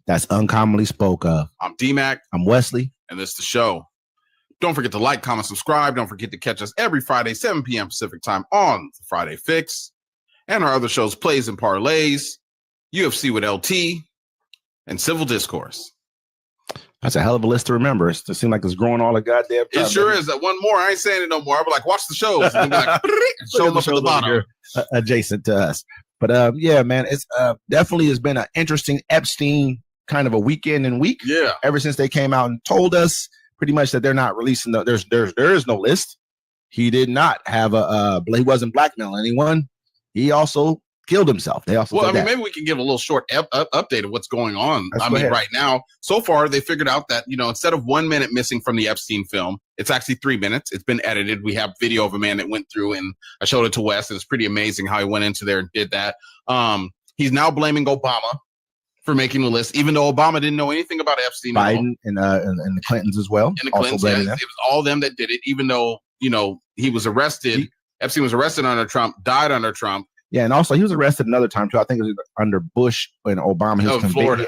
That's Uncommonly Spoke Of. I'm D-Mac. I'm Wesley. And this is the show. Don't forget to like, comment, subscribe. Don't forget to catch us every Friday, 7 p.m. Pacific time on the Friday Fix. And our other shows, Plays and Parlays, UFC with LT, and Civil Discourse. That's a hell of a list to remember. It seems like it's growing all the goddamn time. It sure is. That one more. I ain't saying it no more. I'll be like, watch the shows. And be like, show them up at the bottom. Adjacent to us. But yeah, man, it's definitely has been an interesting Epstein kind of a weekend and week. Yeah. Ever since they came out and told us pretty much that they're not releasing there is no list. He did not have he wasn't blackmailing anyone. He also killed himself. They also maybe we can give a little short update of what's going on. Right now, so far they figured out that, instead of 1 minute missing from the Epstein film, it's actually 3 minutes. It's been edited. We have video of a man that went through, and I showed it to Wes. It's pretty amazing how he went into there and did that. He's now blaming Obama for making the list, even though Obama didn't know anything about Epstein. Biden and the Clintons as well. And the Clintons, it was all them that did it, even though, he was arrested. Epstein was arrested under Trump, died under Trump. Yeah, and also he was arrested another time too. I think it was under Bush and Obama. He was Florida.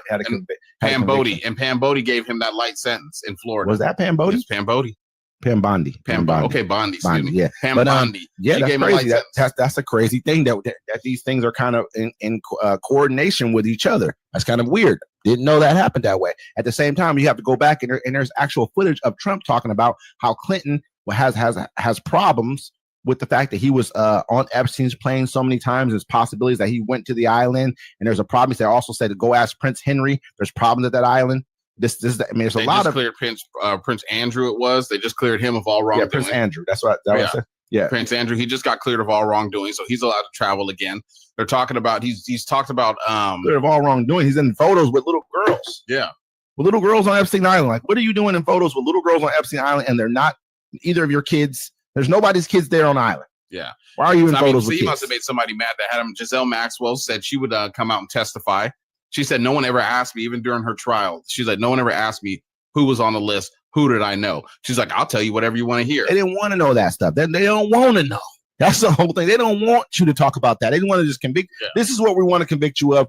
Pam Bodie. And Pam Bodie gave him that light sentence in Florida. Was that Pam Bodie? Yes, Pam Bodie. Pam Bondi. Okay, Bondi. Excuse me. Yeah, Pam Bondi. Yeah, that's crazy. That's a crazy thing that these things are kind of in coordination with each other. That's kind of weird. Didn't know that happened that way. At the same time, you have to go back and there's actual footage of Trump talking about how Clinton has problems with the fact that he was on Epstein's plane so many times. There's possibilities that he went to the island, and there's a problem. They also said to go ask Prince Henry. There's problems at that island. There's a lot of cleared Prince Andrew. They just cleared him of all wrongdoing. Yeah, Prince Andrew. That's what I said. Yeah, Prince Andrew. He just got cleared of all wrongdoing, so he's allowed to travel again. They're talking about he's talked about cleared of all wrongdoing. He's in photos with little girls. Yeah, with little girls on Epstein Island. Like, what are you doing in photos with little girls on Epstein Island? And they're not either of your kids. There's nobody's kids there on the island. Yeah. Why are you in photos with kids? He must have made somebody mad that had him. Giselle Maxwell said she would come out and testify. She said, no one ever asked me, even during her trial. She's like, no one ever asked me who was on the list. Who did I know? She's like, I'll tell you whatever you want to hear. They didn't want to know that stuff. They don't want to know. That's the whole thing. They don't want you to talk about that. They didn't want to just convict. Yeah. This is what we want to convict you of.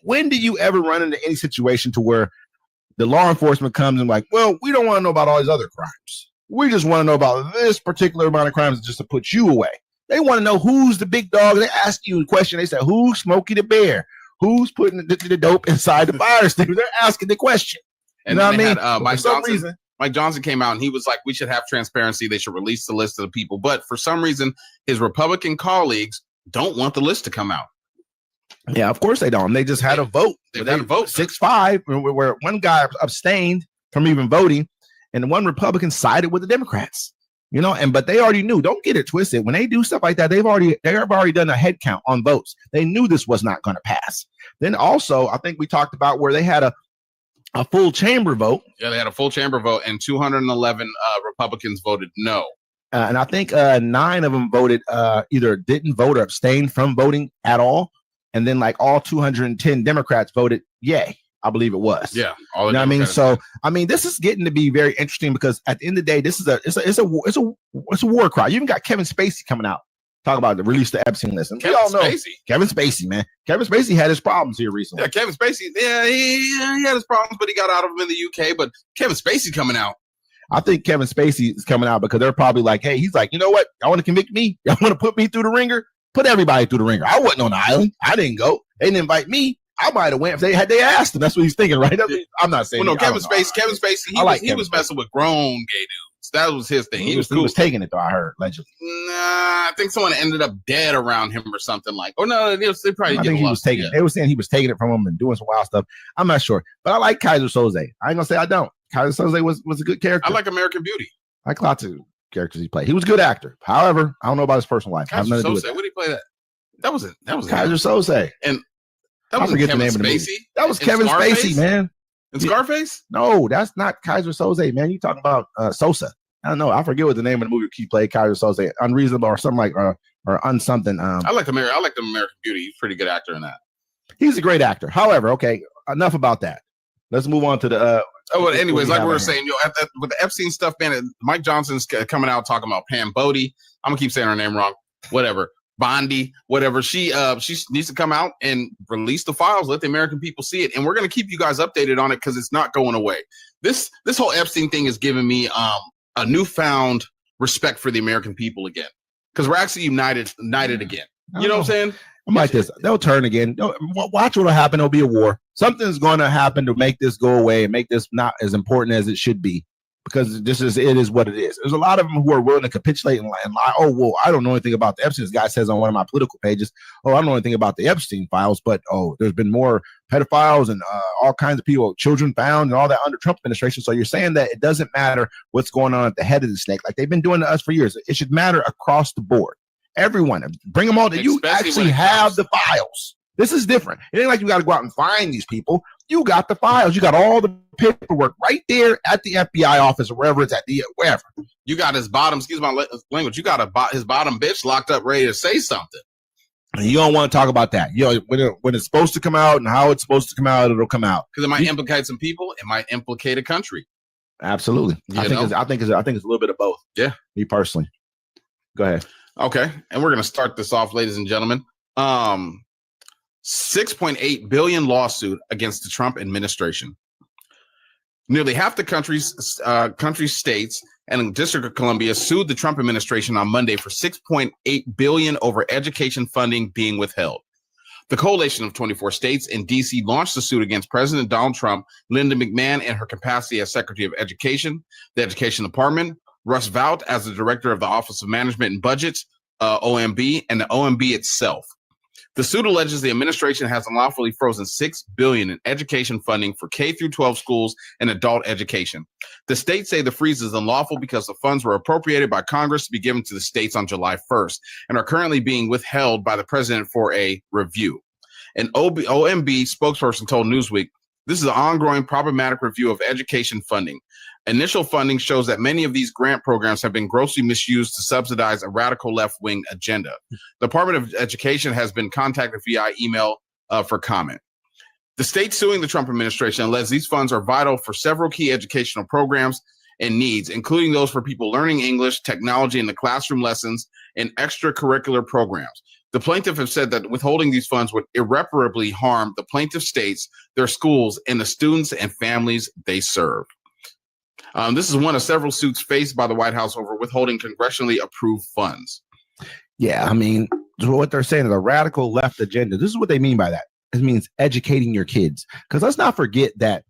When do you ever run into any situation to where the law enforcement comes and like, well, we don't want to know about all these other crimes. We just want to know about this particular amount of crimes just to put you away. They want to know who's the big dog. They ask you a question. They say, who's Smokey the Bear? Who's putting the dope inside the fire extinguisher? They're asking the question. And you know what I mean? Mike Johnson came out and he was like, we should have transparency. They should release the list of the people. But for some reason, his Republican colleagues don't want the list to come out. Yeah, of course they don't. They just had a vote. They had a vote 6-5, where one guy abstained from even voting, and one Republican sided with the Democrats. But they already knew. Don't get it twisted. When they do stuff like that, they have already done a head count on votes. They knew this was not going to pass. Then also, I think we talked about where they had a full chamber vote. Yeah, they had a full chamber vote, and 211 Republicans voted no. And I think 9 of them voted either didn't vote or abstained from voting at all. And then like all 210 Democrats voted yay. I believe it was. Yeah. All I mean? So, this is getting to be very interesting because at the end of the day, this is it's a war cry. You even got Kevin Spacey coming out talking about the release the Epstein list. And we all know Kevin Spacey, man. Kevin Spacey had his problems here recently. Yeah, Kevin Spacey. Yeah, he had his problems, but he got out of them in the UK. But Kevin Spacey coming out. I think Kevin Spacey is coming out because they're probably like, hey, he's like, you know what? Y'all want to convict me? Y'all want to put me through the ringer? Put everybody through the ringer. I wasn't on the island. I didn't go. They didn't invite me. I might have went if they asked him. That's what he's thinking, right? I'm not saying. Well, no, Kevin Spacey. He was messing with grown gay dudes. That was his thing. He was cool. He was taking it though. I heard allegedly. Nah, I think someone ended up dead around him or something like. Oh no, they probably. I think he was taking. They were saying he was taking it from him and doing some wild stuff. I'm not sure, but I like Kaiser Soze. I ain't gonna say I don't. Kaiser Soze was a good character. I like American Beauty. I like lots of characters he played. He was a good actor. However, I don't know about his personal life. Kaiser Soze. What did he play that? That was Kaiser Soze. And that I forget the name of the movie. That was Kevin Spacey, man. In Scarface? No, that's not Kaiser Soze, man. You talking about Sosa? I don't know. I forget what the name of the movie he played. Kaiser Soze, Unreasonable or something like or unsomething. I like the American Beauty. He's a pretty good actor in that. He's a great actor. However, okay, enough about that. Let's move on to the. Anyways, like we were saying, with the Epstein stuff, man, Mike Johnson's coming out talking about Pam Bodie. I'm gonna keep saying her name wrong. Whatever. Bondi, whatever. She needs to come out and release the files, let the American people see it. And we're going to keep you guys updated on it because it's not going away. This whole Epstein thing is giving me a newfound respect for the American people again, because we're actually united again. You know what I'm saying? I'm like this. They'll turn again. Watch what'll happen. There'll be a war. Something's going to happen to make this go away and make this not as important as it should be. Because it is what it is. There's a lot of them who are willing to capitulate and lie. Oh, well, I don't know anything about the Epstein. This guy says on one of my political pages, oh, I don't know anything about the Epstein files, but there's been more pedophiles and all kinds of people, children found and all that under Trump administration. So you're saying that it doesn't matter what's going on at the head of the snake, like they've been doing to us for years. It should matter across the board. Everyone, bring them all. That you actually have the files. This is different. It ain't like you got to go out and find these people. You got the files. You got all the paperwork right there at the FBI office or wherever it's at, wherever. You got his bottom, excuse my language, you got his bottom bitch locked up ready to say something. And you don't want to talk about that. You know, when it's supposed to come out and how it's supposed to come out, it'll come out. Because it might implicate some people. It might implicate a country. Absolutely. I think it's a little bit of both. Yeah. Me personally. Go ahead. Okay. And we're going to start this off, ladies and gentlemen. 6.8 billion lawsuit against the Trump administration. Nearly half the country's states and the District of Columbia sued the Trump administration on Monday for 6.8 billion over education funding being withheld. The coalition of 24 states in D.C. launched the suit against President Donald Trump, Linda McMahon in her capacity as Secretary of Education, the Education Department, Russ Vought as the Director of the Office of Management and Budgets, OMB, and the OMB itself. The suit alleges the administration has unlawfully frozen $6 billion in education funding for K-12 schools and adult education. The states say the freeze is unlawful because the funds were appropriated by Congress to be given to the states on July 1st and are currently being withheld by the president for a review. An OMB spokesperson told Newsweek, "This is an ongoing problematic review of education funding. Initial funding shows that many of these grant programs have been grossly misused to subsidize a radical left-wing agenda. The Department of Education has been contacted via email for comment." The state suing the Trump administration alleges these funds are vital for several key educational programs and needs, including those for people learning English, technology in the classroom lessons, and extracurricular programs. The plaintiff have said that withholding these funds would irreparably harm the plaintiff states, their schools, and the students and families they serve. This is one of several suits faced by the White House over withholding congressionally approved funds. Yeah, I mean, what they're saying is a radical left agenda. This is what they mean by that. It means educating your kids. Because let's not forget that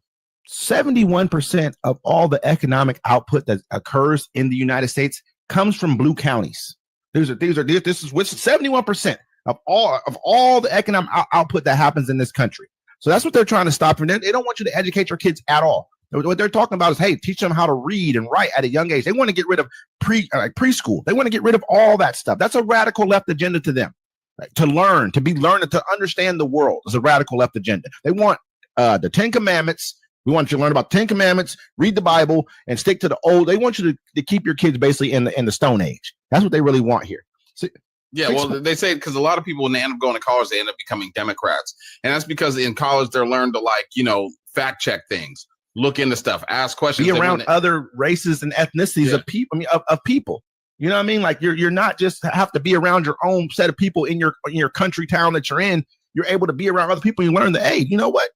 71% of all the economic output that occurs in the United States comes from blue counties. This is 71% of all the economic output that happens in this country. So that's what they're trying to stop. And they don't want you to educate your kids at all. What they're talking about is, hey, teach them how to read and write at a young age. They want to get rid of preschool. They want to get rid of all that stuff. That's a radical left agenda to them. To learn, to understand the world is a radical left agenda. They want the 10 Commandments. We want you to learn about 10 Commandments, read the Bible, and stick to the old. They want you to keep your kids basically in the Stone Age. That's what they really want here. So, yeah, well, they say because a lot of people, when they end up going to college, they end up becoming Democrats. And that's because in college, they're learned to, fact check things. Look into stuff, ask questions. Be around other races and ethnicities of people. Of people. You know what I mean? Like you're not just have to be around your own set of people in your country town that you're in. You're able to be around other people. You learn that, hey, you know what?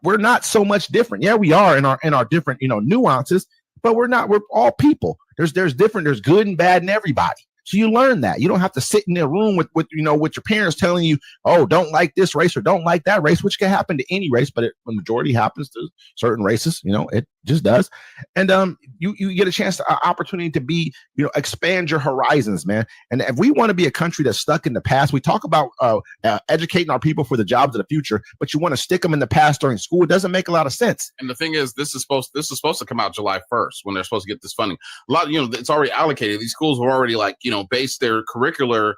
We're not so much different. Yeah, we are in our different nuances, but we're not. We're all people. There's different. There's good and bad in everybody. So you learn that. You don't have to sit in a room with your parents telling you, oh, don't like this race or don't like that race, which can happen to any race, but the majority happens to certain races. It just does. And you get a chance, opportunity to be, expand your horizons, man. And if we want to be a country that's stuck in the past, we talk about educating our people for the jobs of the future, but you want to stick them in the past during school. It doesn't make a lot of sense. And the thing is, this is supposed to come out July 1st when they're supposed to get this funding. A lot, it's already allocated. These schools were already based their curricular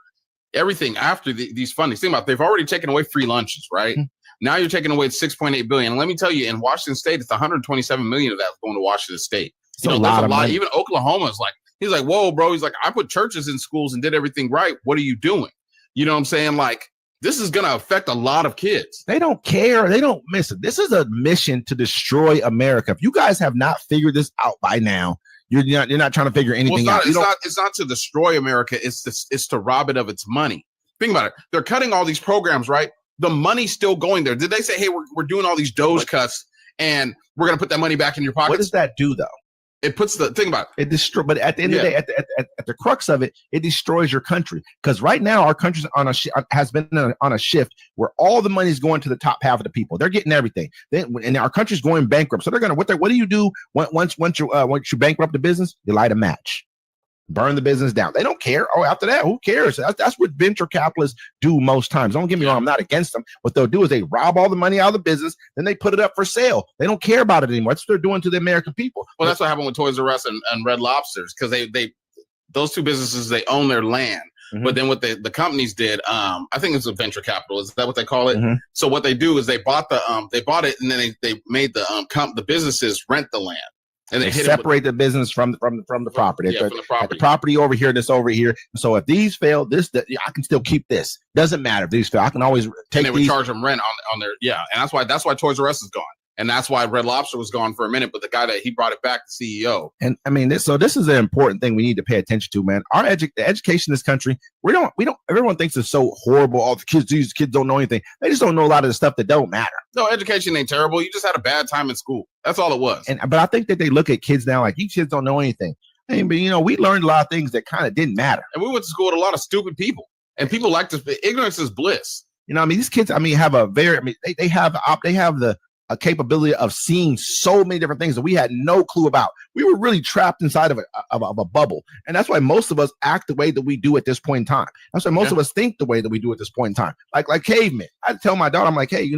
everything after these fundings. Think about it, they've already taken away free lunches, right? Mm-hmm. Now you're taking away $6.8 billion. And let me tell you, in Washington State, it's 127 million of that going to Washington State. It's a lot of money. Even Oklahoma's he's like, whoa, bro. He's like, I put churches in schools and did everything right. What are you doing? You know what I'm saying? This is going to affect a lot of kids. They don't care. They don't miss it. This is a mission to destroy America. If you guys have not figured this out by now, you're not trying to figure anything out. It's not to destroy America. It's to rob it of its money. Think about it. They're cutting all these programs, right? The money's still going there. Did they say, hey, we're doing all these Doge cuts and we're going to put that money back in your pockets? What does that do, though? It puts the thing about it destroy, but at the end of the day, at the crux of it, it destroys your country. Because right now, our country's has been on a shift where all the money is going to the top half of the people. They're getting everything, and our country's going bankrupt. So they're gonna what do you do once you bankrupt the business? You light a match. Burn the business down. They don't care. Oh, after that, who cares? That's what venture capitalists do most times. Don't get me wrong. I'm not against them. What they'll do is they rob all the money out of the business, then they put it up for sale. They don't care about it anymore. That's what they're doing to the American people. Well, that's what happened with Toys R Us and Red Lobsters, because they those two businesses, they own their land. Mm-hmm. But then what the companies did, I think it's a venture capital. Is that what they call it? Mm-hmm. So what they do is they bought it, and then they made the businesses rent the land. And they separate the business from the property. Yeah, from the property. The property over here, this over here. So if these fail, I can still keep this. Doesn't matter if these fail. I can always take. And they would charge them rent on their and that's why Toys R Us is gone, and that's why Red Lobster was gone for a minute. But the guy that he brought it back, the CEO. And I mean, this is an important thing we need to pay attention to, man. Our the education in this country, we don't. Everyone thinks it's so horrible. All these kids don't know anything. They just don't know a lot of the stuff that don't matter. No, education ain't terrible. You just had a bad time in school. That's all it was. But I think that they look at kids now like these kids don't know anything. I mean, but we learned a lot of things that kind of didn't matter. And we went to school with a lot of stupid people. And people like to. Ignorance is bliss. These kids. Have a very. They have the capability of seeing so many different things that we had no clue about. We were really trapped inside of a bubble, and that's why most of us act the way that we do at this point in time. That's why most of us think the way that we do at this point in time, like cavemen. I tell my daughter, I'm like, hey,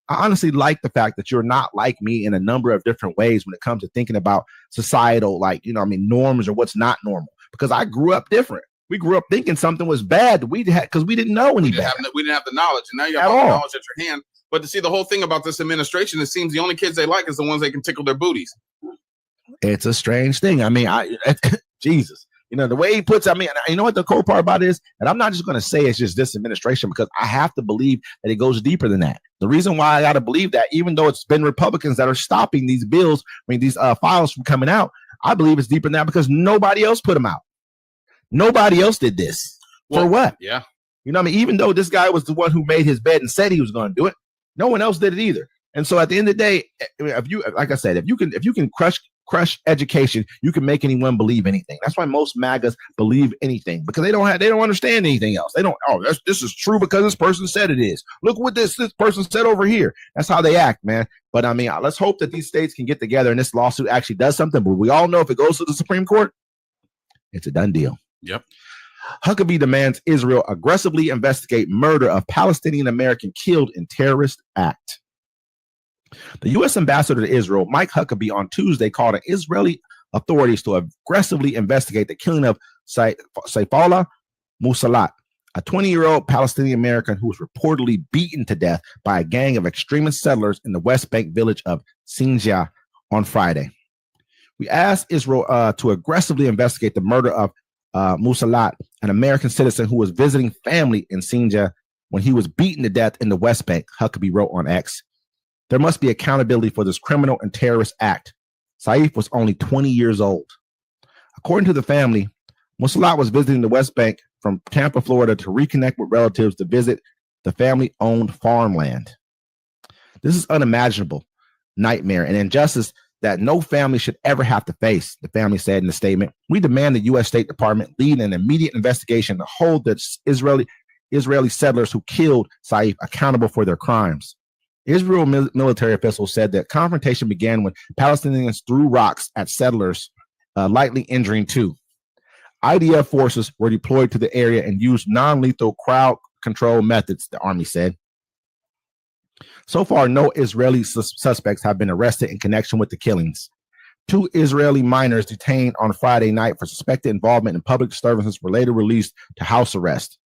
I honestly like the fact that you're not like me in a number of different ways when it comes to thinking about societal, norms or what's not normal. Because I grew up different. We grew up thinking something was bad we had because we didn't know any better. We didn't have the knowledge, and now you have all the knowledge at your hand. But to see the whole thing about this administration, it seems the only kids they like is the ones they can tickle their booties. It's a strange thing. I mean, Jesus, the way he puts, you know what the cool part about it is? And I'm not just going to say it's just this administration, because I have to believe that it goes deeper than that. The reason why I got to believe that, even though it's been Republicans that are stopping these bills, these files from coming out, I believe it's deeper than that because nobody else put them out. Nobody else did this. For what? Yeah. Even though this guy was the one who made his bed and said he was going to do it, no one else did it either. And so at the end of the day, if you can crush education, you can make anyone believe anything. That's why most MAGAs believe anything, because they don't understand anything else. They don't, this is true because this person said it is. Look what this person said over here. That's how they act, man. But let's hope that these states can get together and this lawsuit actually does something. But we all know if it goes to the Supreme Court, it's a done deal. Yep. Huckabee demands Israel aggressively investigate murder of Palestinian American killed in terrorist act. The U.S. ambassador to Israel, Mike Huckabee, on Tuesday called on Israeli authorities to aggressively investigate the killing of Saifullah Musalat, a 20-year-old Palestinian American who was reportedly beaten to death by a gang of extremist settlers in the West Bank village of Sinjar on Friday. We asked Israel to aggressively investigate the murder of Musalat, an American citizen who was visiting family in Sinjar when he was beaten to death in the West Bank, Huckabee wrote on X. There must be accountability for this criminal and terrorist act. Saif was only 20 years old. According to the family, Musalat was visiting the West Bank from Tampa, Florida to reconnect with relatives to visit the family-owned farmland. This is unimaginable nightmare and injustice that no family should ever have to face, the family said in the statement. We demand the U.S. State Department lead an immediate investigation to hold the Israeli settlers who killed Saif accountable for their crimes. Israel military officials said that confrontation began when Palestinians threw rocks at settlers, lightly injuring two. IDF forces were deployed to the area and used non-lethal crowd control methods, the army said. So far, no Israeli suspects have been arrested in connection with the killings. 2 Israeli minors detained on Friday night for suspected involvement in public disturbances were later released to house arrest.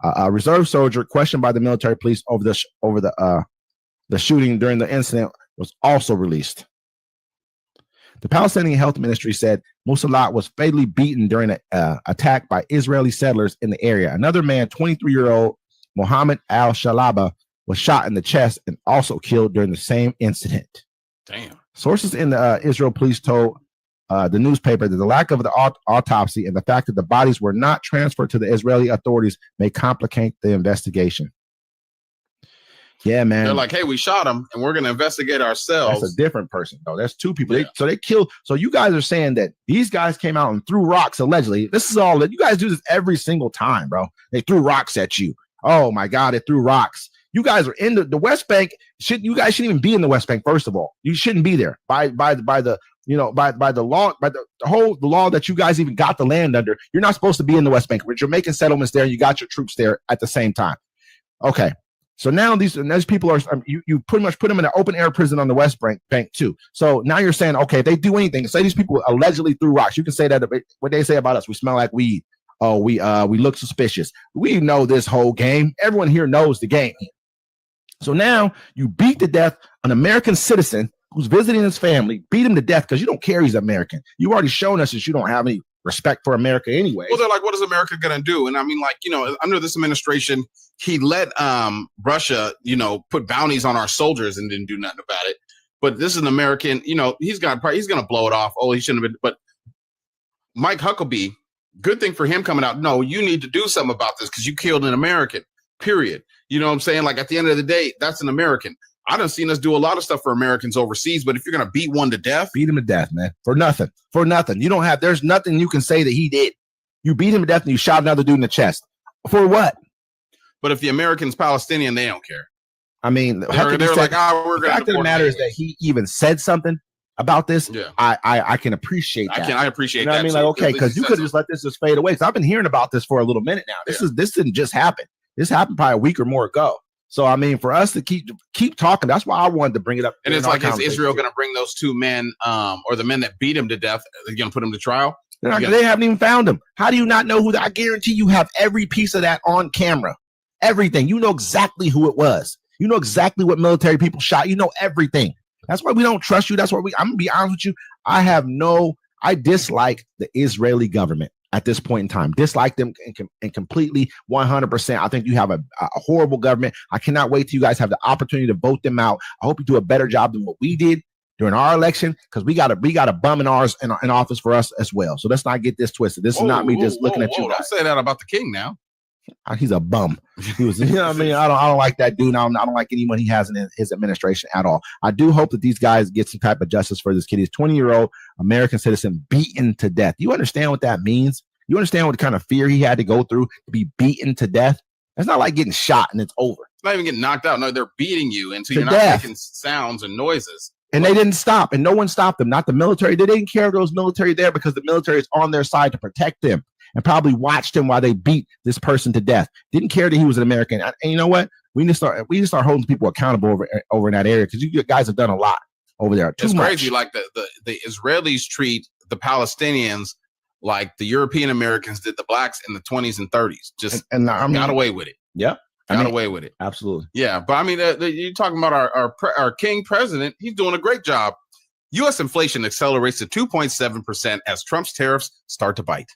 A reserve soldier questioned by the military police over the shooting during the incident was also released. The Palestinian Health Ministry said Musalat was fatally beaten during an attack by Israeli settlers in the area. Another man, 23-year-old Mohammed al-Shalaba, was shot in the chest and also killed during the same incident. Damn. Sources in the Israel police told the newspaper that the lack of the autopsy and the fact that the bodies were not transferred to the Israeli authorities may complicate the investigation. Yeah, man. They're like, hey, we shot him and we're going to investigate ourselves. That's a different person, though. That's two people. Yeah. They killed. So you guys are saying that these guys came out and threw rocks, allegedly. This is all that you guys do this every single time, bro. They threw rocks at you. Oh, my God. They threw rocks. You guys are in the West Bank. You guys shouldn't even be in the West Bank, first of all. You shouldn't be there by the law, the law that you guys even got the land under. You're not supposed to be in the West Bank, but you're making settlements there and you got your troops there at the same time. Okay. So now these people are, you pretty much put them in an open air prison on the West Bank too. So now you're saying, okay, if they do anything, say these people allegedly threw rocks. You can say that what they say about us. We smell like weed. Oh, we look suspicious. We know this whole game. Everyone here knows the game. So now you beat to death an American citizen who's visiting his family, beat him to death because you don't care he's American. You've already shown us that you don't have any respect for America anyway. Well, they're like, what is America going to do? And I mean, like, under this administration, he let Russia, put bounties on our soldiers and didn't do nothing about it. But this is an American, he's going to blow it off. Oh, he shouldn't have been. But Mike Huckabee, good thing for him coming out. No, you need to do something about this because you killed an American, period. You know what I'm saying? Like, at the end of the day, that's an American. I done seen us do a lot of stuff for Americans overseas, but if you're going to beat one to death. Beat him to death, man. For nothing. There's nothing you can say that he did. You beat him to death and you shot another dude in the chest. For what? But if the American's Palestinian, they don't care. I mean, they're like, we're going to. The fact of the matter is that he even said something about this. Yeah. I can appreciate that. I appreciate that. I mean, like, okay, because you could have just let this just fade away. Because I've been hearing about this for a little minute now. This didn't just happen. This happened probably a week or more ago. So, I mean, for us to keep talking, that's why I wanted to bring it up. And it's like, is Israel going to bring those two men or the men that beat him to death? They're going to put them to trial? They haven't even found him. How do you not know who? I guarantee you have every piece of that on camera. Everything. You know exactly who it was. You know exactly what military people shot. You know everything. That's why we don't trust you. That's why I'm going to be honest with you. I dislike the Israeli government. At this point in time, dislike them and completely 100%. I think you have a horrible government. I cannot wait till you guys have the opportunity to vote them out. I hope you do a better job than what we did during our election, because we got a bum in ours in office for us as well. So let's not get this twisted. This is not me just looking at you. Don't say that about the king now. He's a bum. He was, you know what I mean? I don't like that dude. I don't like anyone he has in his administration at all. I do hope that these guys get some type of justice for this kid. He's 20-year-old American citizen beaten to death. You understand what that means? You understand what kind of fear he had to go through to be beaten to death? It's not like getting shot and it's over. It's not even getting knocked out. No, they're beating you until you're not making sounds and noises. And they didn't stop, and no one stopped them. Not the military. They didn't care if there was military there because the military is on their side to protect them, and probably watched him while they beat this person to death. Didn't care that he was an American. And you know what? We need to start holding people accountable over in that area, because you guys have done a lot over there. It's crazy. Like the Israelis treat the Palestinians like the European Americans did the blacks in the 20s and 30s. Just got away with it. Yeah. Got away with it. Absolutely. Yeah. But I mean, you're talking about our king president. He's doing a great job. U.S. inflation accelerates to 2.7% as Trump's tariffs start to bite.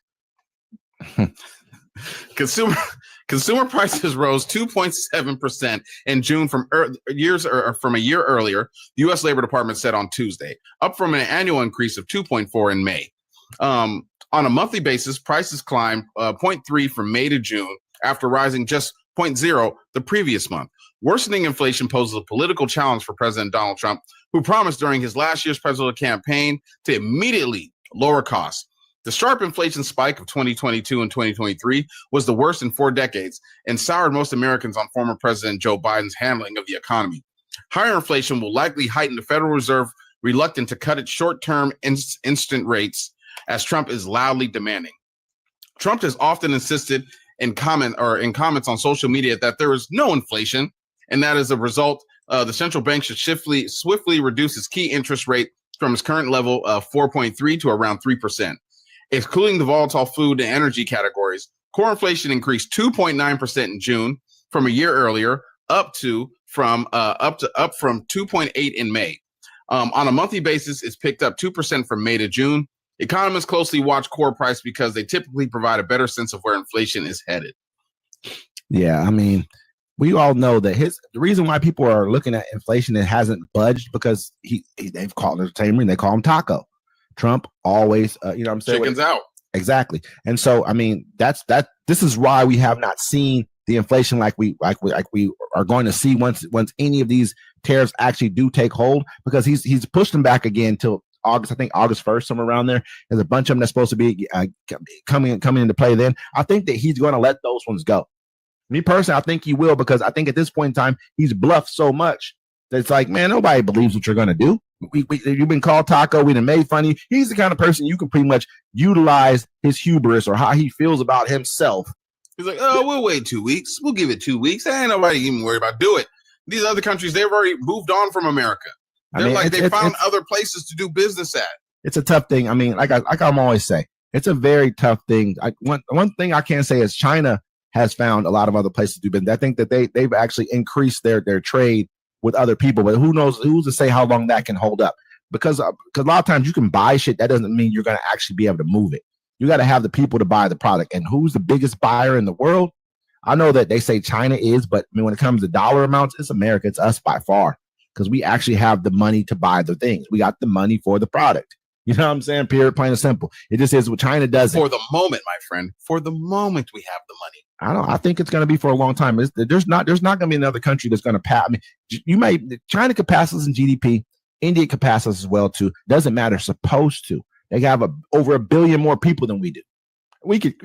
Consumer prices rose 2.7% in June from a year earlier, the U.S. Labor Department said on Tuesday, up from an annual increase of 2.4 in May. On a monthly basis, prices climbed 0.3 from May to June after rising just 0.0 the previous month. Worsening inflation poses a political challenge for President Donald Trump, who promised during his last year's presidential campaign to immediately lower costs. The sharp inflation spike of 2022 and 2023 was the worst in 4 decades and soured most Americans on former President Joe Biden's handling of the economy. Higher inflation will likely heighten the Federal Reserve reluctant to cut its short-term instant rates, as Trump is loudly demanding. Trump has often insisted in comments on social media that there is no inflation, and that as a result, the central bank should swiftly reduce its key interest rate from its current level of 4.3 to around 3%. Excluding the volatile food and energy categories, core inflation increased 2.9% in June from a year earlier, up from 2.8 in May. On a monthly basis, it's picked up 2% from May to June. Economists closely watch core price because they typically provide a better sense of where inflation is headed. Yeah, I mean, we all know that the reason why people are looking at inflation that hasn't budged because they've called it the same reason they call him Taco. Trump always, you know what I'm saying? Chickens out. Exactly. And so, I mean, this is why we have not seen the inflation like we are going to see once any of these tariffs actually do take hold, because he's pushed them back again till August. I think August 1st, somewhere around there. There's a bunch of them that's supposed to be coming into play then. I think that he's going to let those ones go. Me personally, I think he will, because I think at this point in time, he's bluffed so much that it's like, man, nobody believes what you're going to do. You've been called taco. We done made fun of you. He's the kind of person you can pretty much utilize his hubris or how he feels about himself. He's like, oh, we'll wait 2 weeks. We'll give it 2 weeks. Ain't nobody even worried about do it. These other countries, they've already moved on from America. They found other places to do business at. It's a tough thing. I mean, like I'm always say, it's a very tough thing. One thing I can say is China has found a lot of other places to do business. I think that they've actually increased their trade with other people, but who knows? Who's to say how long that can hold up? Because a lot of times you can buy shit. That doesn't mean you're going to actually be able to move it. You got to have the people to buy the product. And who's the biggest buyer in the world? I know that they say China is, but I mean, when it comes to dollar amounts, it's America. It's us by far, because we actually have the money to buy the things. We got the money for the product. You know what I'm saying? Period, plain and simple. It just is what China does. For the moment, my friend. For the moment, we have the money. I think it's going to be for a long time. There's not going to be another country that's going to pass. I mean, China could pass us in GDP. India could pass us as well too. Doesn't matter. Supposed to. They have over 1 billion more people than we do.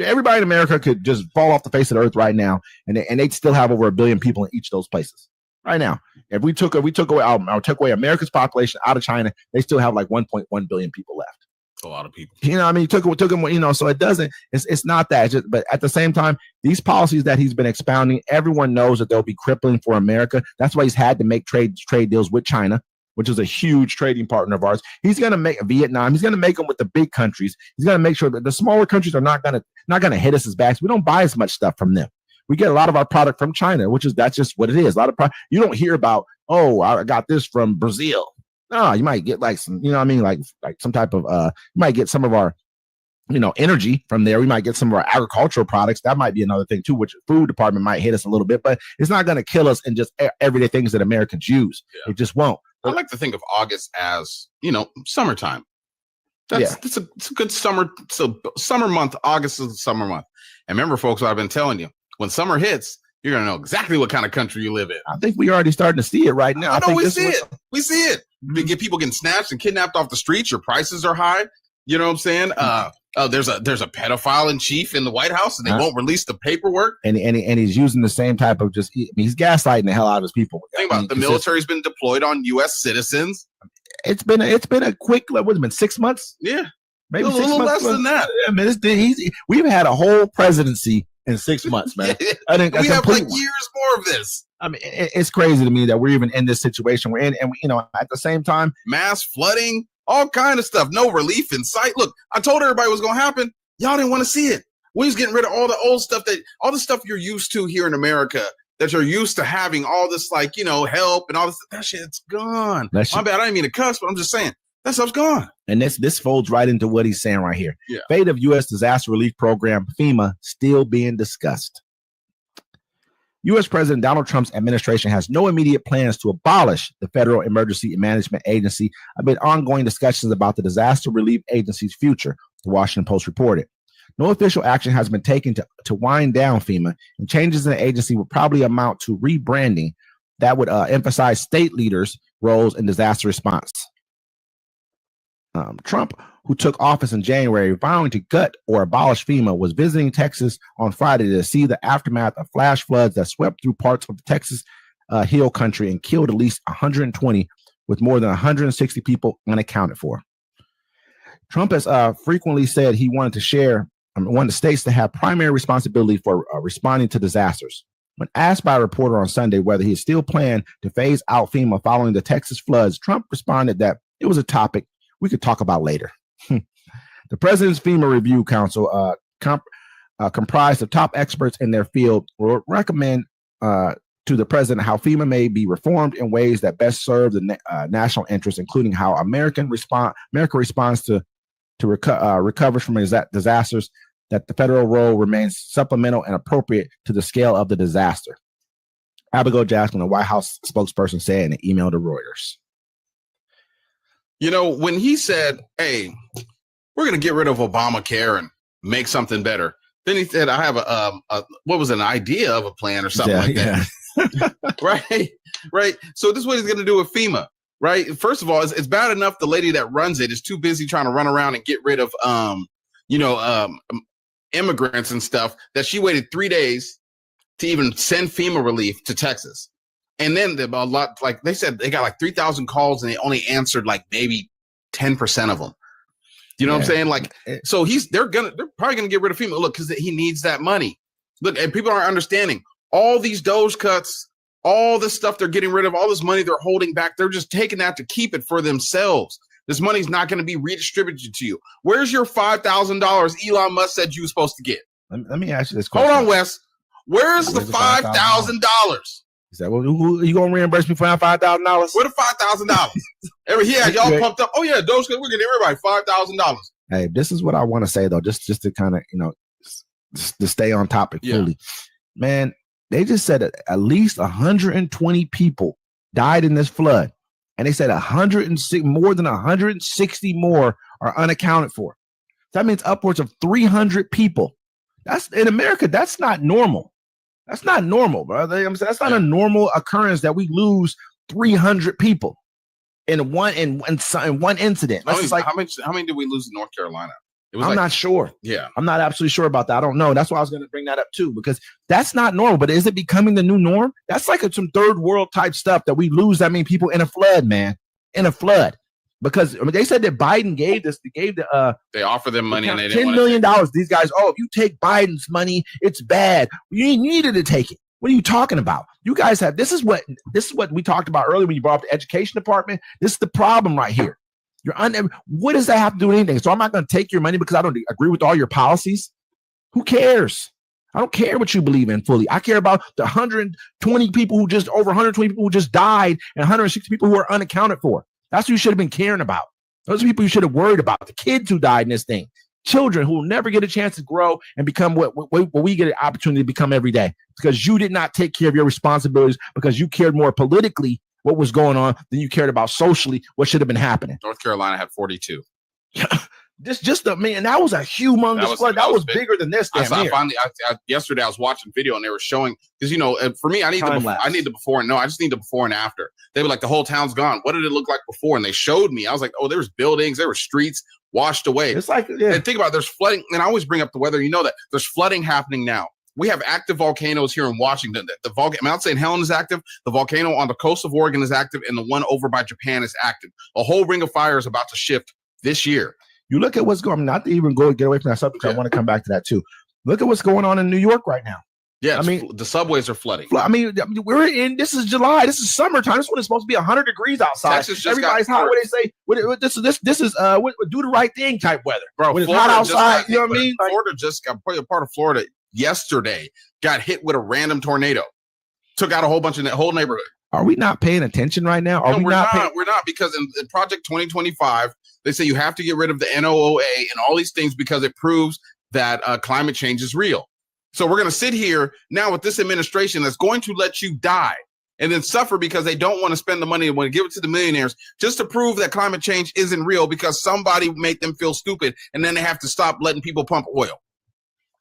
Everybody in America could just fall off the face of the earth right now, and they'd still have over 1 billion people in each of those places right now. If we took away America's population out of China, they still have like 1.1 billion people left. A lot of people. You know, I mean, took them, you know, so it doesn't, it's not that. But at the same time, these policies that he's been expounding, everyone knows that they'll be crippling for America. That's why he's had to make trade deals with China, which is a huge trading partner of ours. He's going to make Vietnam. He's going to make them with the big countries. He's going to make sure that the smaller countries are not going to hit us as bad. We don't buy as much stuff from them. We get a lot of our product from China, that's just what it is. A lot of you don't hear about, oh, I got this from Brazil. No, you might get like some, you know what I mean? Like some type of, you might get some of our, you know, energy from there. We might get some of our agricultural products. That might be another thing too, which the food department might hit us a little bit, but it's not going to kill us in just everyday things that Americans use. Yeah. It just won't. I like to think of August as, you know, summertime. It's a good summer. So summer month, August is the summer month. And remember, folks, what I've been telling you, when summer hits, you're going to know exactly what kind of country you live in. I think we're already starting to see it right now. We see it. We see it. We get people getting snatched and kidnapped off the streets. Your prices are high. You know what I'm saying? There's a pedophile in chief in the White House, and they won't release the paperwork. And he's using the same type of he's gaslighting the hell out of his people. Think about it. The military's been deployed on U.S. citizens. It's been a quick. What's it been? 6 months? Yeah, maybe a little less than that. I mean, we've had a whole presidency in 6 months, man. I think we have like years more of this. I mean, it's crazy to me that we're even in this situation we're in, and we, you know, at the same time, mass flooding, all kind of stuff, no relief in sight. Look, I told everybody what was going to happen. Y'all didn't want to see it. We was getting rid of all the old stuff all the stuff you're used to here in America, that you're used to having all this, like, you know, help and all this. That shit's gone. My bad. I didn't mean to cuss, but I'm just saying that stuff's gone. And this folds right into what he's saying right here. Yeah. Fate of U.S. disaster relief program, FEMA, still being discussed. U.S. President Donald Trump's administration has no immediate plans to abolish the Federal Emergency Management Agency amid ongoing discussions about the disaster relief agency's future, the Washington Post reported. No official action has been taken to wind down FEMA, and changes in the agency would probably amount to rebranding that would emphasize state leaders' roles in disaster response. Trump, who took office in January, vowing to gut or abolish FEMA, was visiting Texas on Friday to see the aftermath of flash floods that swept through parts of the Texas Hill Country and killed at least 120, with more than 160 people unaccounted for. Trump has frequently said he wanted the states to have primary responsibility for responding to disasters. When asked by a reporter on Sunday whether he still planned to phase out FEMA following the Texas floods, Trump responded that it was a topic we could talk about later. The President's FEMA Review Council, comprised of top experts in their field, will recommend to the President how FEMA may be reformed in ways that best serve the national interest, including how America responds to recovers from disasters, that the federal role remains supplemental and appropriate to the scale of the disaster. Abigail Jackson, the White House spokesperson, said in an email to Reuters. You know, when he said, hey, we're going to get rid of Obamacare and make something better. Then he said, I have an idea of a plan or something like that. Right. So this is what he's going to do with FEMA. Right. First of all, it's bad enough the lady that runs it is too busy trying to run around and get rid of, immigrants and stuff that she waited 3 days to even send FEMA relief to Texas. And then a lot, like they said, they got like 3,000 calls and they only answered like maybe 10% of them. You know what I'm saying? Like, so they're probably gonna get rid of FEMA. Look, because he needs that money. Look, and people aren't understanding all these Doge cuts, all this stuff they're getting rid of, all this money they're holding back. They're just taking that to keep it for themselves. This money's not going to be redistributed to you. Where's your $5,000 Elon Musk said you were supposed to get? Let me ask you this question. Hold on, Wes. Where's the $5,000? He said, well, who you gonna reimburse me for $5,000? Where the $5,000? Y'all pumped up. Oh yeah, Doge, we're getting everybody $5,000. Hey, this is what I want to say though, just to kind of to stay on topic fully. Man, they just said that at least 120 people died in this flood, and they said 106 more than 160 more are unaccounted for. That means upwards of 300 people. That's in America. That's not normal. That's not normal, brother. That's not a normal occurrence that we lose 300 people in one incident. How many did we lose in North Carolina? I'm not sure. Yeah, I'm not absolutely sure about that. I don't know. That's why I was going to bring that up too, because that's not normal. But is it becoming the new norm? That's like some third world type stuff that we lose that many people in a flood, man. In a flood. Because they said that Biden they offer them money and they didn't $10 million. These guys, if you take Biden's money, it's bad. You needed to take it. What are you talking about? You guys have this is what we talked about earlier when you brought up the education department. This is the problem right here. What does that have to do with anything? So I'm not going to take your money because I don't agree with all your policies. Who cares? I don't care what you believe in fully. I care about the 120 people who just died and 160 people who are unaccounted for. That's what you should have been caring about. Those are people you should have worried about. The kids who died in this thing. Children who will never get a chance to grow and become what we get an opportunity to become every day. Because you did not take care of your responsibilities because you cared more politically what was going on than you cared about socially what should have been happening. North Carolina had 42. That was a humongous flood. That was bigger than this. Yesterday I was watching video and they were showing, because for me I need the before and I just need the before and after. They were like, the whole town's gone. What did it look like before? And they showed me. I was like, there was buildings, there were streets washed away. It's like, and think about it, there's flooding, and I always bring up the weather. You know that there's flooding happening now. We have active volcanoes here in Washington. Mount St. Helens is active. The volcano on the coast of Oregon is active, and the one over by Japan is active. A whole ring of fire is about to shift this year. You look at what's going on, not to even get away from that subject. I want to come back to that too. Look at what's going on in New York right now. Yeah, the subways are flooding. This is July. This is summertime. This one is supposed to be 100 degrees outside. Everybody's hot. What do they say? This is do the right thing type weather. Bro, when it's hot outside, you know what I mean? Florida just got part of Florida yesterday got hit with a random tornado. Took out a whole bunch of the whole neighborhood. Are we not paying attention right now? We're not, because in Project 2025, they say you have to get rid of the NOAA and all these things because it proves that climate change is real. So we're going to sit here now with this administration that's going to let you die and then suffer because they don't want to spend the money and want to give it to the millionaires just to prove that climate change isn't real because somebody made them feel stupid, and then they have to stop letting people pump oil.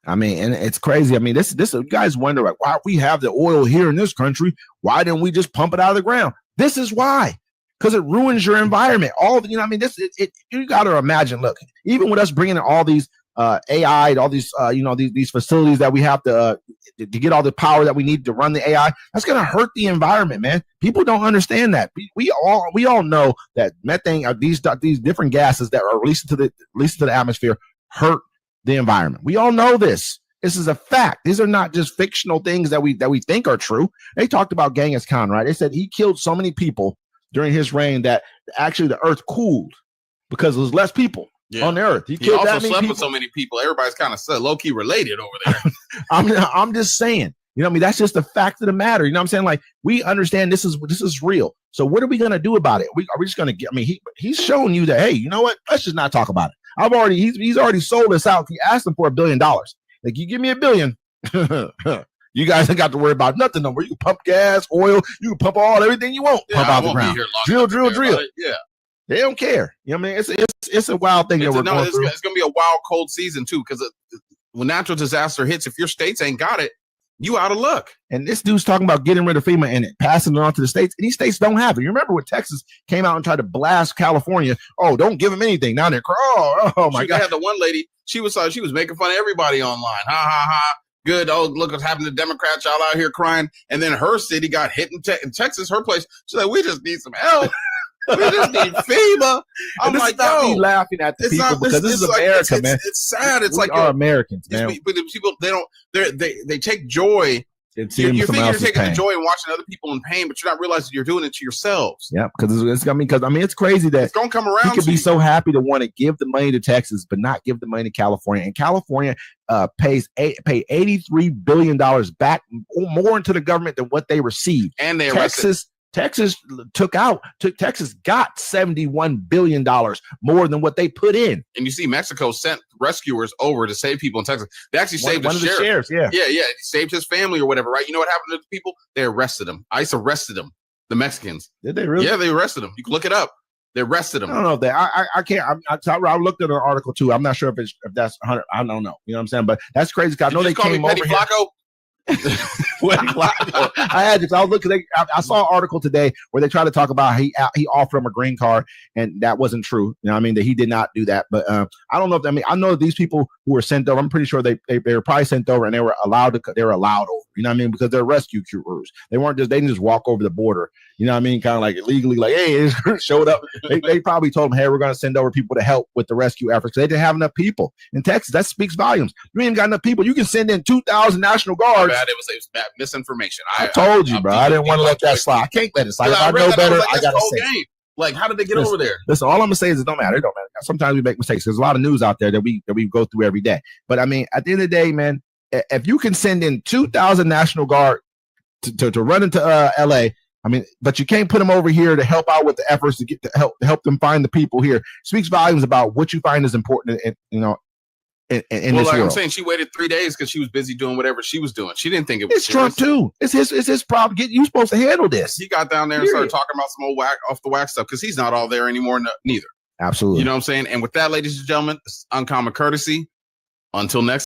I mean, and it's crazy. I mean, this you guys wonder, like, why we have the oil here in this country. Why didn't we just pump it out of the ground? This is why. Because it ruins your environment. You got to imagine, look, even with us bringing in all these AI, all these, these facilities that we have to get all the power that we need to run the AI, that's going to hurt the environment, man. People don't understand that. We all know that methane, these different gases that are released to the atmosphere hurt the environment. We all know this. This is a fact. These are not just fictional things that we think are true. They talked about Genghis Khan, right? They said he killed so many people during his reign that actually the earth cooled because there was less people on the earth. He also slept with so many people. Everybody's kind of low-key related over there. I'm just saying, you know what I mean? That's just the fact of the matter. You know what I'm saying? Like, we understand this is real. So what are we going to do about it? Are we just going to he's showing you that, hey, you know what? Let's just not talk about it. He's already sold us out. He asked him for $1 billion. Like, you give me $1 billion. You guys ain't got to worry about nothing no more. You can pump gas, oil, you can pump everything you want. Pump out the ground. Drill. Yeah. They don't care. You know what I mean? It's a wild thing that we're going through. It's going to be a wild, cold season too, because when natural disaster hits, if your states ain't got it, you out of luck. And this dude's talking about getting rid of FEMA and passing it on to the states. And these states don't have it. You remember when Texas came out and tried to blast California? Oh, don't give them anything. Now they're oh my God. I had the one lady. She was making fun of everybody online. Ha ha ha. Good. Oh, look what's happened to Democrats. Y'all out here crying. And then her city got hit in Texas. Her place. She's like, we just need some help. We just need FEMA. I'm like, not me laughing at the people because this is America, man. It's sad. It's we are Americans, man. But the people, they take joy. You think you're taking the joy in watching other people in pain, but you're not realizing you're doing it to yourselves. Yeah, because it's crazy that it's gonna come around. You could be so happy to want to give the money to Texas, but not give the money to California. And California pay $83 billion back more into the government than what they received. And Texas got $71 billion more than what they put in. And you see, Mexico sent rescuers over to save people in Texas. They actually saved one of the sheriffs. Yeah. He saved his family or whatever, right? You know what happened to the people? They arrested them. ICE arrested them. The Mexicans. Did they really? Yeah, they arrested them. You can look it up. They arrested them. I don't know if I can't. I looked at an article too. I'm not sure if that's 100. I don't know. You know what I'm saying? But that's crazy because I know they came over here. I had to. I was looking. I saw an article today where they tried to talk about he offered him a green card, and that wasn't true. You know what I mean? That he did not do that. But I don't know if I know that these people who were sent over. I'm pretty sure they were probably sent over, and they were allowed over. You know what I mean? Because they're rescue crews. They didn't just walk over the border. You know what I mean? Kind of like illegally, like, hey, it showed up. They probably told them, hey, we're going to send over people to help with the rescue efforts. They didn't have enough people in Texas. That speaks volumes. You ain't got enough people. You can send in 2,000 National Guards. It was bad misinformation. I told you, bro. I didn't want to let that slide. I can't let it slide. If I know better, I got to say it. Like, how did they get over there? Listen, all I'm gonna say is it don't matter. It don't matter. Sometimes we make mistakes. There's a lot of news out there that we go through every day. But I mean, at the end of the day, man, if you can send in 2,000 National Guard to run into LA, I mean, but you can't put them over here to help out with the efforts to help them find the people here. Speaks volumes about what you find is important, in this like world. I'm saying, she waited 3 days because she was busy doing whatever she was doing. She didn't think it was It's serious. Trump too. It's his problem. You supposed to handle this. He got down there and started talking about some old off the wax stuff because he's not all there anymore. Neither. Absolutely. You know what I'm saying? And with that, ladies and gentlemen, it's uncommon courtesy. Until next.